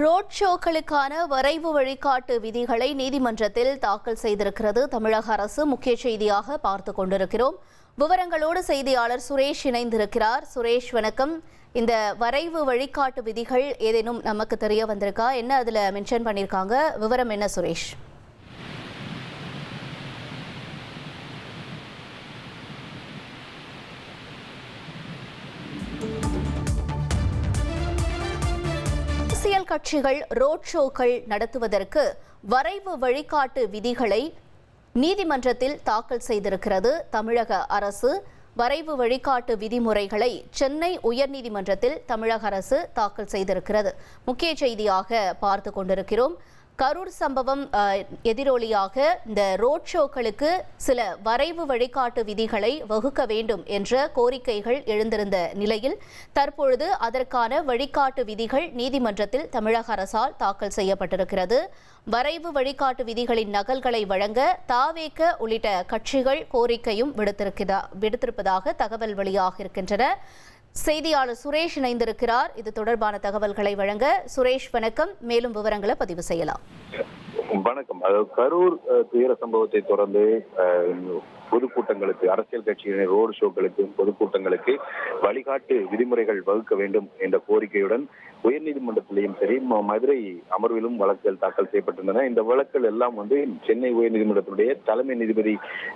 Road ஷோக்களுக்கான வரைவு வழிகாட்டு விதிகளை நீதிமன்றத்தில் தாக்கல் செய்திருக்கிறது தமிழக அரசு. முக்கிய செய்தியாக பார்த்துக் கொண்டிருக்கிறோம். விவரங்களோடு செய்தியாளர் சுரேஷ் இணைந்திருக்கிறார். சுரேஷ், வணக்கம். இந்த வரைவு வழிகாட்டு விதிகள் ஏதேனும் நமக்கு தெரிய வந்திருக்கா? என்ன அதுல மென்ஷன் பண்ணியிருக்காங்க? விவரம் என்ன சுரேஷ்? அரசியல் கட்சிகள் ரோட் ஷோக்கள் நடத்துவதற்கு வரைவு வழிகாட்டு விதிகளை நீதிமன்றத்தில் தாக்கல் செய்திருக்கிறது தமிழக அரசு. வரைவு வழிகாட்டு விதிமுறைகளை சென்னை உயர்நீதிமன்றத்தில் தமிழக அரசு தாக்கல் செய்திருக்கிறது. முக்கிய செய்தியாக பார்த்து கொண்டிருக்கிறோம். கரூர் சம்பவம் எதிரொலியாக இந்த ரோட் ஷோக்களுக்கு சில வரைவு வழிகாட்டு விதிகளை வகுக்க வேண்டும் என்ற கோரிக்கைகள் எழுந்திருந்த நிலையில் தற்பொழுது அதற்கான வழிகாட்டு விதிகள் நீதிமன்றத்தில் தமிழக அரசால் தாக்கல் செய்யப்பட்டிருக்கிறது. வரைவு வழிகாட்டு விதிகளின் நகல்களை வழங்க தாவேக உள்ளிட்ட கட்சிகள் கோரிக்கையும் விடுத்திருப்பதாக தகவல் வெளியாக இருக்கின்றன. செய்தியாளர் சுரேஷ் இணைந்திருக்கிறார். இது தொடர்பான தகவல்களை வழங்க. சுரேஷ், வணக்கம். மேலும் விவரங்களை பதிவு செய்யலாம். வணக்கம். கரூர் துயர சம்பவத்தை தொடர்ந்து பொதுக்கூட்டங்களுக்கு, அரசியல் கட்சியினர் ரோடு ஷோக்களுக்கு, பொதுக்கூட்டங்களுக்கு வழிகாட்டு விதிமுறைகள் வகுக்க வேண்டும் என்ற கோரிக்கையுடன் உயர்நீதிமன்றத்திலேயும் சரி, மதுரை அமர்விலும் வழக்குகள் தாக்கல் செய்யப்பட்டிருந்தன. இந்த வழக்குகள் எல்லாம் சென்னை உயர்நீதிமன்றத்தினுடைய தலைமை நீதிபதி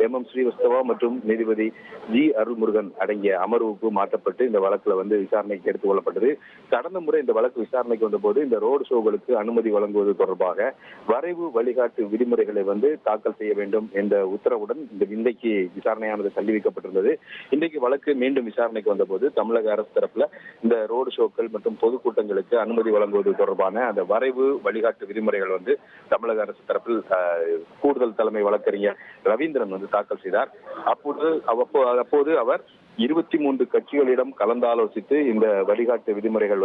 MM ஸ்ரீவஸ்தவா மற்றும் நீதிபதி G அருள்முருகன் அடங்கிய அமர்வுக்கு மாற்றப்பட்டு இந்த வழக்குல விசாரணைக்கு எடுத்துக் கொள்ளப்பட்டது. கடந்த முறை இந்த வழக்கு விசாரணைக்கு வந்தபோது இந்த ரோடு ஷோக்களுக்கு அனுமதி வழங்குவது தொடர்பாக வரைவு வழிகாட்டு விதிமுறைகளை தாக்கல் செய்ய வேண்டும் என்ற உத்தரவுடன் இன்றைக்கு விசாரணையானது தள்ளி வைக்கப்பட்டிருந்தது. இன்றைக்கு வழக்கு மீண்டும் விசாரணைக்கு வந்தபோது தமிழக அரசு தரப்புல இந்த ரோடு ஷோக்கள் மற்றும் பொதுக்கூட்டங்களுக்கு அனுமதி வழங்குவது தொடர்பான அந்த வரைவு வழிகாட்டு விதிமுறைகள் தமிழக அரசு தரப்பில் கூடுதல் தலைமை வழக்கறிஞர் ரவீந்திரன் தாக்கல் செய்தார். அப்போது அவர் 23 கட்சிகளிடம் கலந்தாலோசித்து இந்த வழிகாட்டு விதிமுறைகள்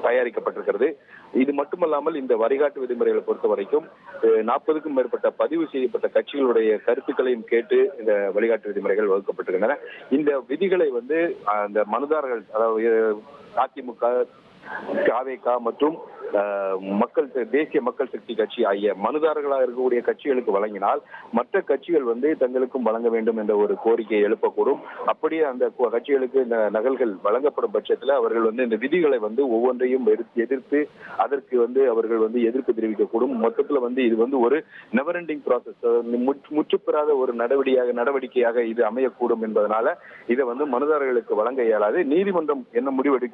தயாரிக்கப்பட்டிருக்கிறது. இது மட்டுமல்லாமல் இந்த வழிகாட்டு விதிமுறைகளை பொறுத்த வரைக்கும் 40க்கும் மேற்பட்ட பதிவு செய்யப்பட்ட கட்சிகளுடைய கருத்துக்களையும் கேட்டு இந்த வழிகாட்டு விதிமுறைகள் வகுக்கப்பட்டிருக்கின்றன. இந்த விதிகளை அந்த மனுதாரர்கள், அதாவது அதிமுக, தாவேக மற்றும் தேசிய மக்கள் சக்தி கட்சி ஆகிய மனுதாரர்களாக இருக்கக்கூடிய கட்சிகளுக்கு வழங்கினால் மற்ற கட்சிகள் தங்களுக்கும் வழங்க வேண்டும் என்ற ஒரு கோரிக்கையை எழுப்பக்கூடும். அப்படியே அந்த கட்சிகளுக்கு இந்த நகல்கள் வழங்கப்படும் பட்சத்தில் அவர்கள் இந்த விதிகளை ஒவ்வொன்றையும் எதிர்த்து அதற்கு அவர்கள் எதிர்ப்பு தெரிவிக்கக்கூடும். மொத்தத்தில் இது ஒரு நெவர் எண்டிங் ப்ராசஸ், முற்றுப்பெறாத ஒரு நடவடிக்கையாக இது அமையக்கூடும் என்பதனால இதை மனுதாரர்களுக்கு வழங்க இயலாது. நீதிமன்றம் என்ன முடிவெடுக்கும்